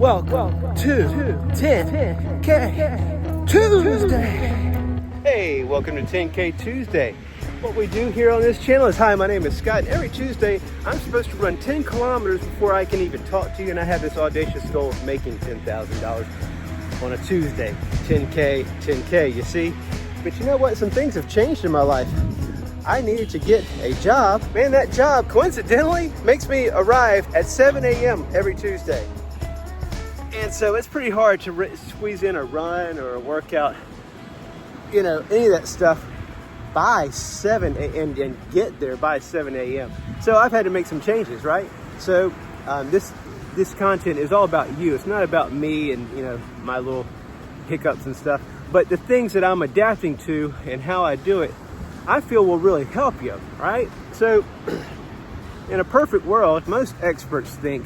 Welcome to 10K Tuesday. Hey, welcome to 10K Tuesday. What we do here on this channel is, hi, my name is Scott, and every Tuesday I'm supposed to run 10 kilometers before I can even talk to you, and I have this audacious goal of making $10,000 on a Tuesday. 10K, you see? But you know what? Some things have changed in my life. I needed to get a job. Man, that job coincidentally makes me arrive at 7 a.m. every Tuesday. And so it's pretty hard to squeeze in a run or a workout, you know, any of that stuff by 7 a.m. and get there by 7 a.m. So I've had to make some changes, right? So this content is all about you. It's not about me and, you know, my little hiccups and stuff, but the things that I'm adapting to and how I do it, I feel will really help you, right? So in a perfect world, most experts think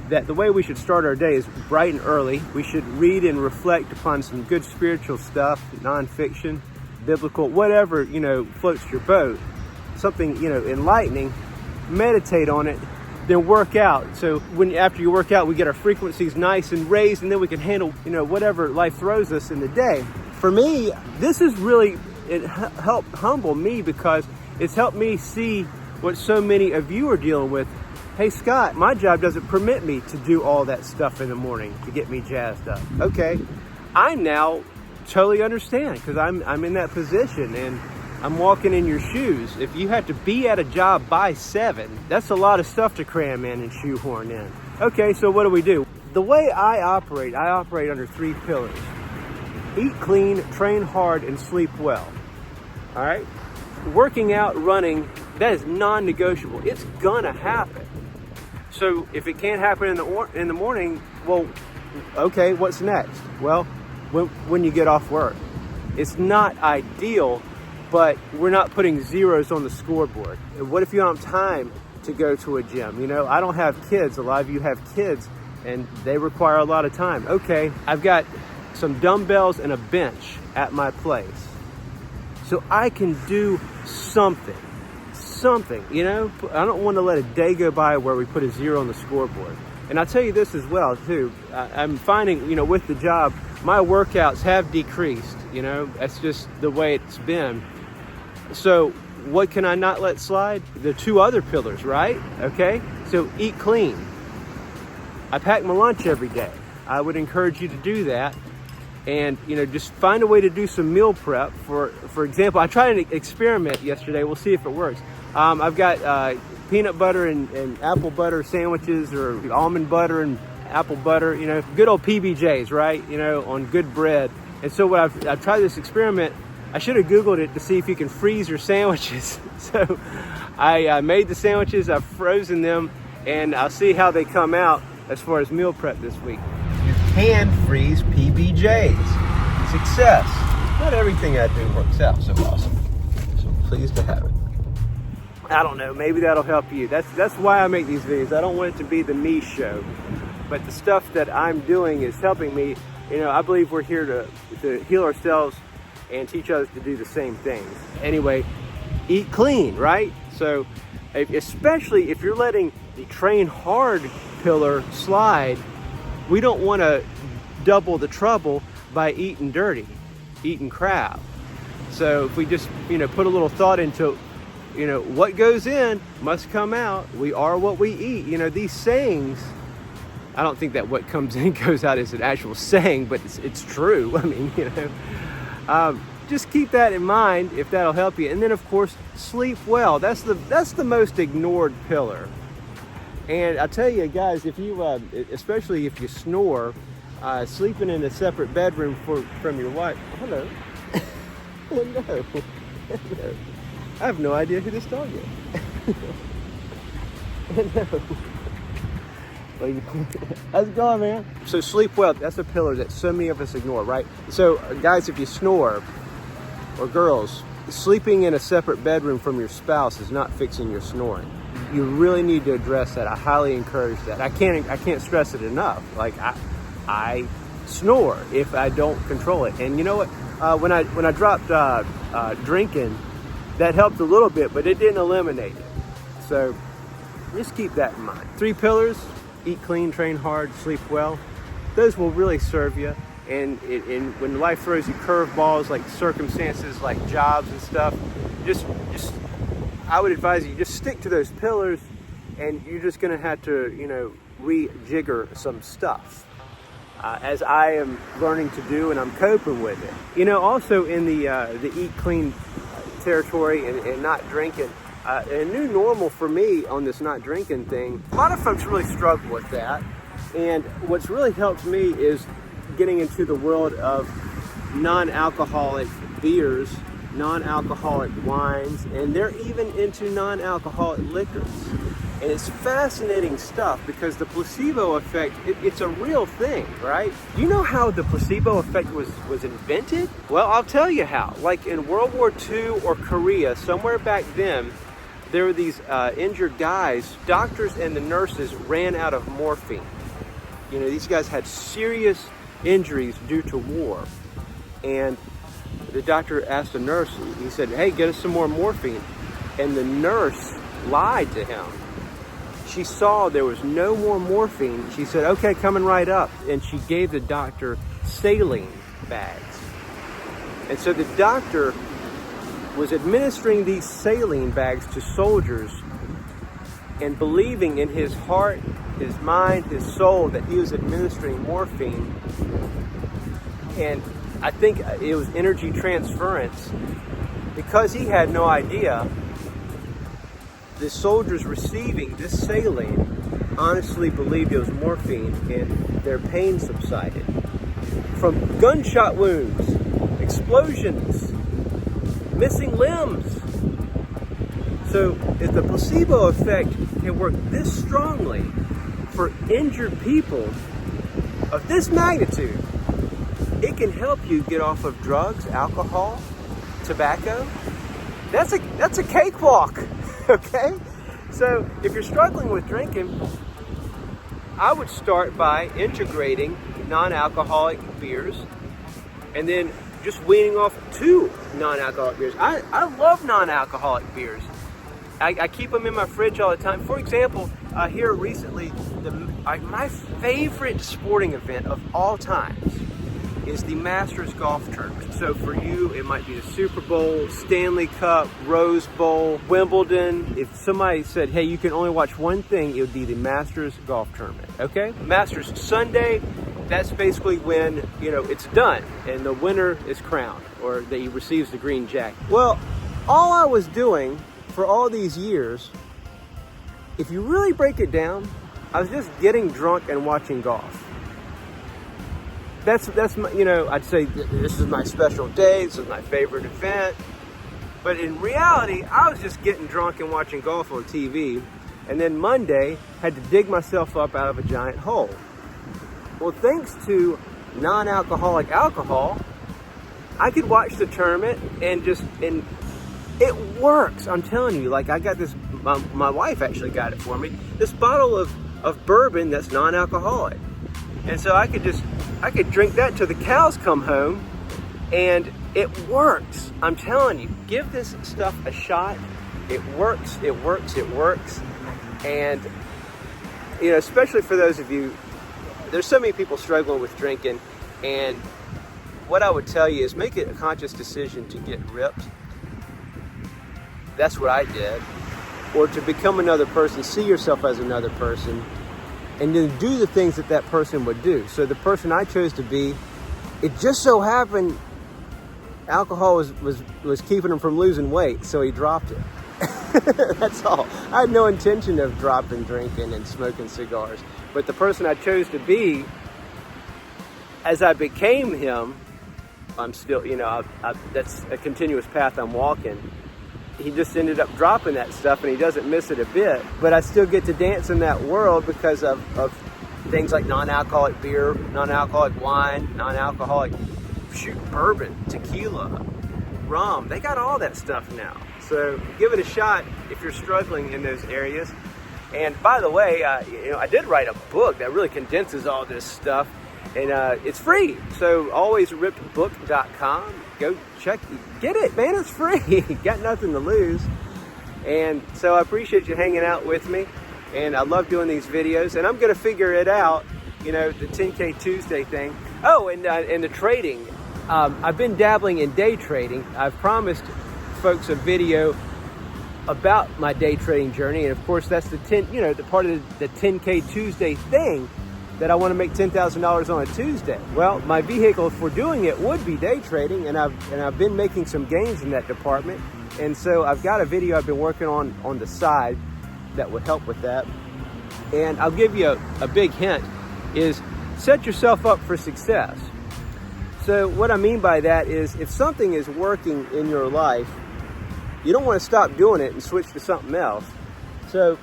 that the way we should start our day is bright and early. We should read and reflect upon some good spiritual stuff, nonfiction, biblical, whatever, you know, floats your boat, something, you know, enlightening, meditate on it, then work out. So after you work out, we get our frequencies nice and raised, and then we can handle, you know, whatever life throws us in the day. For me, this is really, it helped humble me because it's helped me see what so many of you are dealing with. Hey, Scott, my job doesn't permit me to do all that stuff in the morning to get me jazzed up. Okay, I now totally understand because I'm in that position and I'm walking in your shoes. If you have to be at a job by 7, that's a lot of stuff to cram in and shoehorn in. Okay, so what do? The way I operate under 3 pillars. Eat clean, train hard, and sleep well. All right? Working out, running, that is non-negotiable. It's gonna happen. So if it can't happen in the morning, well, okay, what's next? Well, when you get off work. It's not ideal, but we're not putting zeros on the scoreboard. What if you don't have time to go to a gym? You know, I don't have kids. A lot of you have kids, and they require a lot of time. Okay, I've got some dumbbells and a bench at my place. So I can do something, you know? I don't want to let a day go by where we put a 0 on the scoreboard. And I'll tell you this as well, too. I'm finding, you know, with the job, my workouts have decreased, you know? That's just the way it's been. So what can I not let slide? The 2 other pillars, right? Okay, so eat clean. I pack my lunch every day. I would encourage you to do that. And, you know, just find a way to do some meal prep. For example, I tried an experiment yesterday. We'll see if it works. I've got peanut butter and apple butter sandwiches, or almond butter and apple butter, you know, good old PBJs, right? You know, on good bread. And so I've tried this experiment. I should have Googled it to see if you can freeze your sandwiches. So I made the sandwiches, I've frozen them, and I'll see how they come out as far as meal prep this week. You can freeze PBJs. Success. Not everything I do works out so awesome. So I'm pleased to have it. I don't know, maybe that'll help you. That's why I make these videos. I don't want it to be the me show. But the stuff that I'm doing is helping me. You know, I believe we're here to heal ourselves and teach others to do the same things. Anyway, eat clean, right? So especially if you're letting the train hard pillar slide, we don't want to double the trouble by eating dirty, eating crap. So if we just, you know, put a little thought into, you know, what goes in must come out. We are what we eat. You know, these sayings, I don't think that what comes in goes out is an actual saying, but it's true. I mean, you know, just keep that in mind if that'll help you. And then, of course, sleep well. That's the most ignored pillar. And I tell you guys, if you, especially if you snore, sleeping in a separate bedroom from your wife. Hello. Hello. Hello. I have no idea who this dog is. Hello. How's it going, man? So sleep well, that's a pillar that so many of us ignore, right? So guys, if you snore, or girls, sleeping in a separate bedroom from your spouse is not fixing your snoring. You really need to address that. I highly encourage that. I can't stress it enough. Like I snore if I don't control it. And you know what? When I dropped drinking, that helped a little bit, but it didn't eliminate it. So just keep that in mind. 3 pillars: eat clean, train hard, sleep well. those will really serve you. And when life throws you curveballs like circumstances, like jobs and stuff, just I would advise you just stick to those pillars, and you're just going to have to, you know, rejigger some stuff, as I am learning to do, and I'm coping with it. You know, also in the eat clean territory and not drinking, a new normal for me on this not drinking thing. A lot of folks really struggle with that, and what's really helped me is getting into the world of non-alcoholic beers, non-alcoholic wines, and they're even into non-alcoholic liquors. And it's fascinating stuff because the placebo effect, it's a real thing, right? Do you know how the placebo effect was invented? Well, I'll tell you how. Like in World War II or Korea, somewhere back then, there were these injured guys. Doctors and the nurses ran out of morphine. You know, these guys had serious injuries due to war. And the doctor asked the nurse, he said, hey, get us some more morphine. And the nurse lied to him. She saw there was no more morphine. She said, okay, coming right up. And she gave the doctor saline bags. And so the doctor was administering these saline bags to soldiers and believing in his heart, his mind, his soul that he was administering morphine. And I think it was energy transference. Because he had no idea, the soldiers receiving this saline honestly believed it was morphine, and their pain subsided. From gunshot wounds, explosions, missing limbs. So if the placebo effect can work this strongly for injured people of this magnitude, it can help you get off of drugs, alcohol, tobacco. That's a cakewalk, okay? So if you're struggling with drinking, I would start by integrating non-alcoholic beers and then just weaning off 2 non-alcoholic beers. I love non-alcoholic beers. I keep them in my fridge all the time. For example, here recently, my favorite sporting event of all times is the Masters Golf Tournament. So for you, it might be the Super Bowl, Stanley Cup, Rose Bowl, Wimbledon. If somebody said, hey, you can only watch one thing, it would be the Masters Golf Tournament, okay? Masters Sunday, that's basically when, you know, it's done and the winner is crowned, or that he receives the green jacket. Well, all I was doing for all these years, if you really break it down, I was just getting drunk and watching golf. That's my, you know, I'd say this is my special day, this is my favorite event. But in reality, I was just getting drunk and watching golf on TV. And then Monday, had to dig myself up out of a giant hole. Well, thanks to non-alcoholic alcohol, I could watch the tournament and it works. I'm telling you, like I got this, my wife actually got it for me, this bottle of bourbon that's non-alcoholic. And so I could drink that till the cows come home, and it works. I'm telling you, give this stuff a shot. It works, it works, it works. And, you know, especially for those of you, there's so many people struggling with drinking, and what I would tell you is make it a conscious decision to get ripped. That's what I did. Or to become another person, see yourself as another person, and then do the things that that person would do. So the person I chose to be, it just so happened alcohol was keeping him from losing weight, so he dropped it. That's all. I had no intention of dropping drinking and smoking cigars. But the person I chose to be, as I became him, I'm still, you know, that's a continuous path I'm walking. He just ended up dropping that stuff, and he doesn't miss it a bit. But I still get to dance in that world because of things like non-alcoholic beer, non-alcoholic wine, non-alcoholic bourbon, tequila, rum. They got all that stuff now. So give it a shot if you're struggling in those areas. And by the way, you know, I did write a book that really condenses all this stuff, and it's free. So alwaysrippedbook.com. Go get it, man. It's free. Got nothing to lose. And so I appreciate you hanging out with me, and I love doing these videos, and I'm going to figure it out you know, the 10K Tuesday thing. Oh, and the trading. I've been dabbling in day trading. I've promised folks a video about my day trading journey, and of course that's the part of the 10K Tuesday thing, that I want to make $10,000 on a Tuesday. Well, my vehicle for doing it would be day trading, and I've been making some gains in that department, and so I've got a video I've been working on the side that would help with that. And I'll give you a big hint is set yourself up for success. So what I mean by that is, if something is working in your life, you don't want to stop doing it and switch to something else. So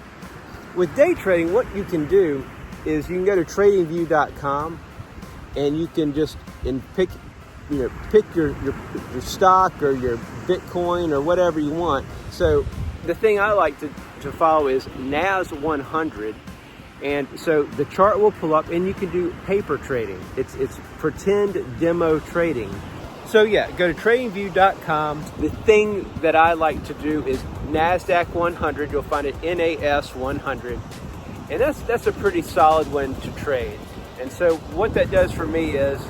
with day trading, what you can do is you can go to tradingview.com, and you can just pick your stock or your Bitcoin or whatever you want. So the thing I like to follow is NAS 100. And so the chart will pull up, and you can do paper trading. It's pretend demo trading. So yeah, go to tradingview.com. The thing that I like to do is NASDAQ 100. You'll find it NAS 100. And that's a pretty solid one to trade. And so what that does for me is,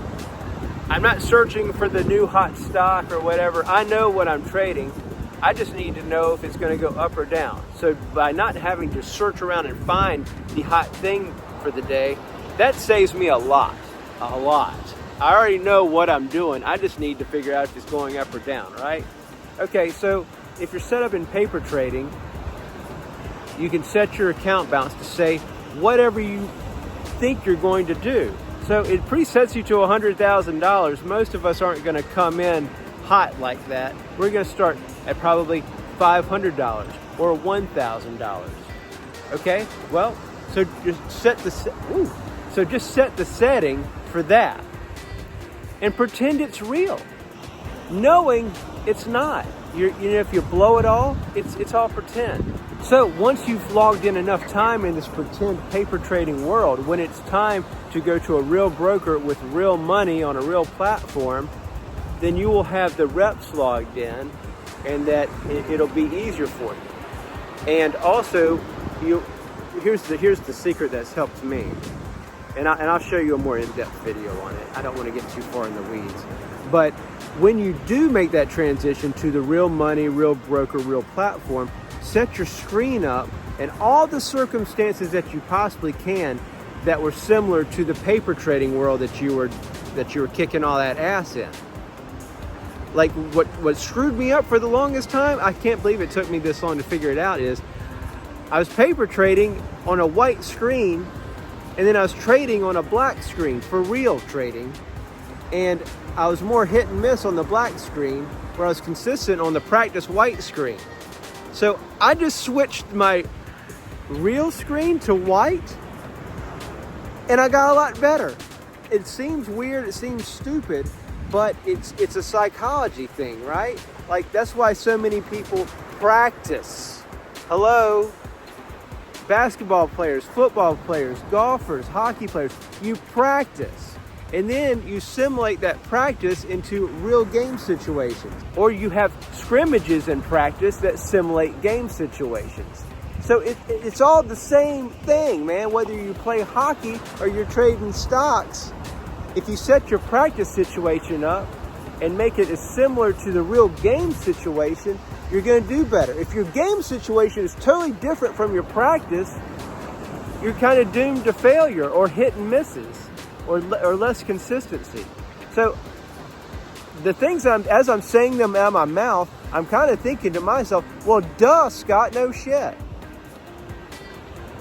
I'm not searching for the new hot stock or whatever. I know what I'm trading. I just need to know if it's going to go up or down. So by not having to search around and find the hot thing for the day, that saves me a lot. I already know what I'm doing. I just need to figure out if it's going up or down, right? Okay, so if you're set up in paper trading, you can set your account balance to say whatever you think you're going to do. So it presets you to $100,000. Most of us aren't going to come in hot like that. We're going to start at probably $500 or $1,000. Okay, well, so just set the setting for that, and pretend it's real, knowing it's not. If you blow it all, it's all pretend. So once you've logged in enough time in this pretend paper trading world, when it's time to go to a real broker with real money on a real platform, then you will have the reps logged in, and that it'll be easier for you. And also, here's the secret that's helped me, and I'll show you a more in-depth video on it. I don't want to get too far in the weeds, but when you do make that transition to the real money, real broker, real platform, set your screen up and all the circumstances that you possibly can that were similar to the paper trading world that you were kicking all that ass in. Like what screwed me up for the longest time, I can't believe it took me this long to figure it out, is I was paper trading on a white screen, and then I was trading on a black screen for real trading, and I was more hit and miss on the black screen, where I was consistent on the practice white screen. So I just switched my real screen to white, and I got a lot better. It seems weird, it seems stupid, but it's a psychology thing, right? Like, that's why so many people practice. Hello? Basketball players, football players, golfers, hockey players, you practice. And then you simulate that practice into real game situations. Or you have scrimmages in practice that simulate game situations. So it's all the same thing, man. Whether you play hockey or you're trading stocks, if you set your practice situation up and make it as similar to the real game situation, you're going to do better. If your game situation is totally different from your practice, you're kind of doomed to failure or hit and misses or less consistency. So the things as I'm saying them out of my mouth, I'm kind of thinking to myself, well, duh, Scott, no shit.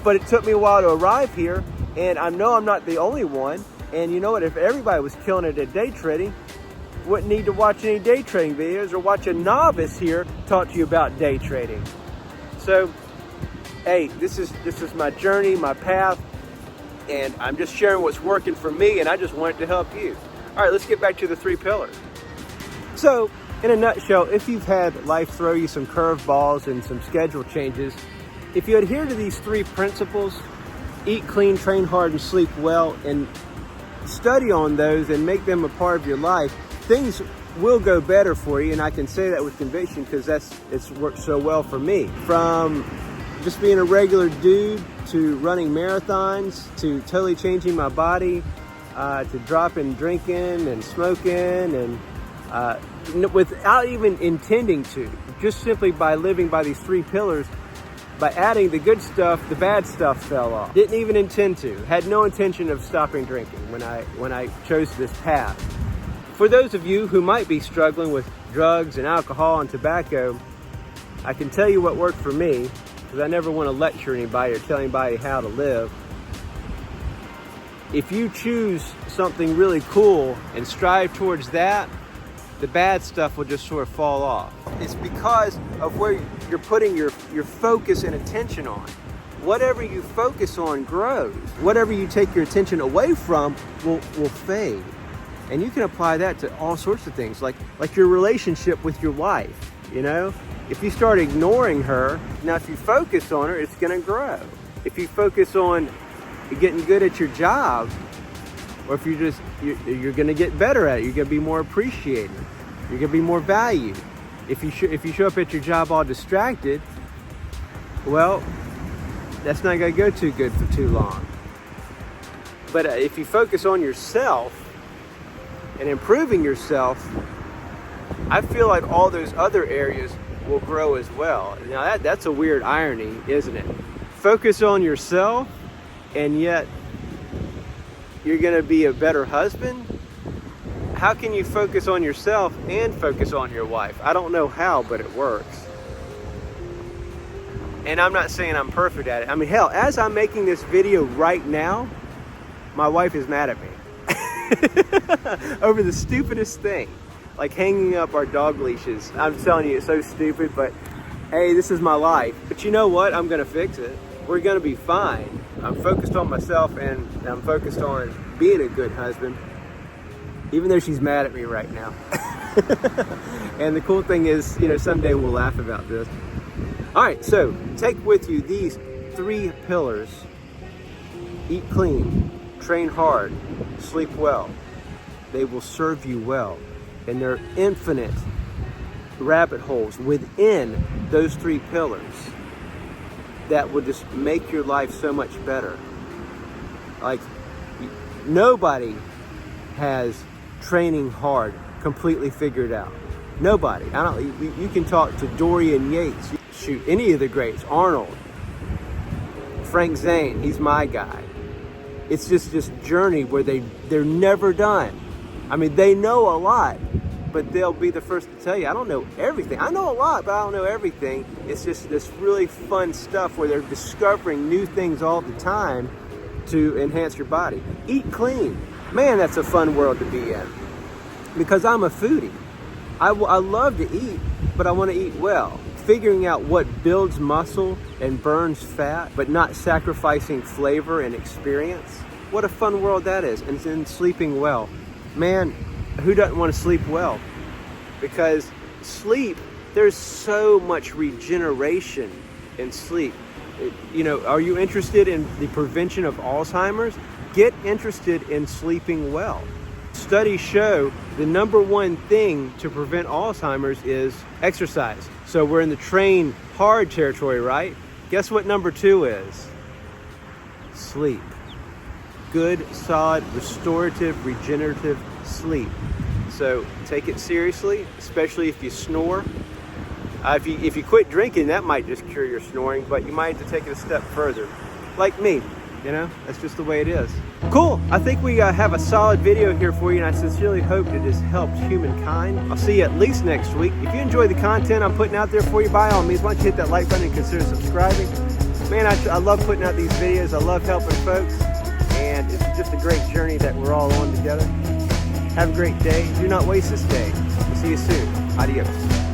But it took me a while to arrive here, and I know I'm not the only one. And you know what? If everybody was killing it at day trading, wouldn't need to watch any day trading videos or watch a novice here talk to you about day trading. So, hey, this is my journey, my path, and I'm just sharing what's working for me, and I just wanted to help you. All right, let's get back to the 3 pillars. So, in a nutshell, if you've had life throw you some curveballs and some schedule changes, if you adhere to these 3 principles, eat clean, train hard, and sleep well, and study on those and make them a part of your life, things will go better for you. And I can say that with conviction because it's worked so well for me. From just being a regular dude to running marathons to totally changing my body, to dropping drinking and smoking and without even intending to, just simply by living by these 3 pillars. By adding the good stuff, the bad stuff fell off. Didn't even intend to. Had no intention of stopping drinking when I chose this path. For those of you who might be struggling with drugs and alcohol and tobacco, I can tell you what worked for me, because I never want to lecture anybody or tell anybody how to live. If you choose something really cool and strive towards that, the bad stuff will just sort of fall off. It's because of where you're putting your focus and attention on. Whatever you focus on grows. Whatever you take your attention away from will fade. And you can apply that to all sorts of things, like your relationship with your wife, you know? If you start ignoring her, now if you focus on her, it's gonna grow. If you focus on getting good at your job, or if you're gonna get better at it, you're gonna be more appreciated, you're gonna be more valued. If you show up at your job all distracted, well, that's not gonna go too good for too long. But if you focus on yourself and improving yourself, I feel like all those other areas will grow as well. Now that's a weird irony, isn't it? Focus on yourself, and yet you're gonna be a better husband? How can you focus on yourself and focus on your wife? I don't know how, but it works. And I'm not saying I'm perfect at it. I mean, hell, as I'm making this video right now, my wife is mad at me over the stupidest thing, like hanging up our dog leashes. I'm telling you, it's so stupid, but hey, this is my life. But you know what? I'm gonna fix it. We're gonna be fine. I'm focused on myself, and I'm focused on being a good husband, even though she's mad at me right now. And the cool thing is, you know, someday we'll laugh about this. All right, so take with you these 3 pillars. Eat clean, train hard, sleep well. They will serve you well. And there are infinite rabbit holes within those 3 pillars that will just make your life so much better. Like, nobody has training hard completely figured out. Nobody. You can talk to Dorian Yates, shoot, any of the greats, Arnold, Frank Zane, he's my guy. It's just this journey where they're never done. I mean, they know a lot, but they'll be the first to tell you, I don't know everything. I know a lot, but I don't know everything. It's just this really fun stuff where they're discovering new things all the time to enhance your body. Eat clean. Man, that's a fun world to be in. Because I'm a foodie. I love to eat, but I want to eat well. Figuring out what builds muscle and burns fat, but not sacrificing flavor and experience. What a fun world that is. And then sleeping well. Man, who doesn't want to sleep well? Because sleep, there's so much regeneration in sleep. You know, are you interested in the prevention of Alzheimer's? Get interested in sleeping well. Studies show the #1 thing to prevent Alzheimer's is exercise. So we're in the train hard territory, right? Guess what #2 is? Sleep. Good, solid, restorative, regenerative sleep. So take it seriously, especially if you snore. If you quit drinking, that might just cure your snoring, but you might have to take it a step further. Like me, you know, that's just the way it is. Cool, I think we have a solid video here for you, and I sincerely hope it has helped humankind. I'll see you at least next week. If you enjoy the content I'm putting out there for you, by all means, why don't you hit that like button and consider subscribing. Man, I love putting out these videos. I love helping folks, and it's just a great journey that we're all on together. Have a great day. Do not waste this day. We'll see you soon. Adios.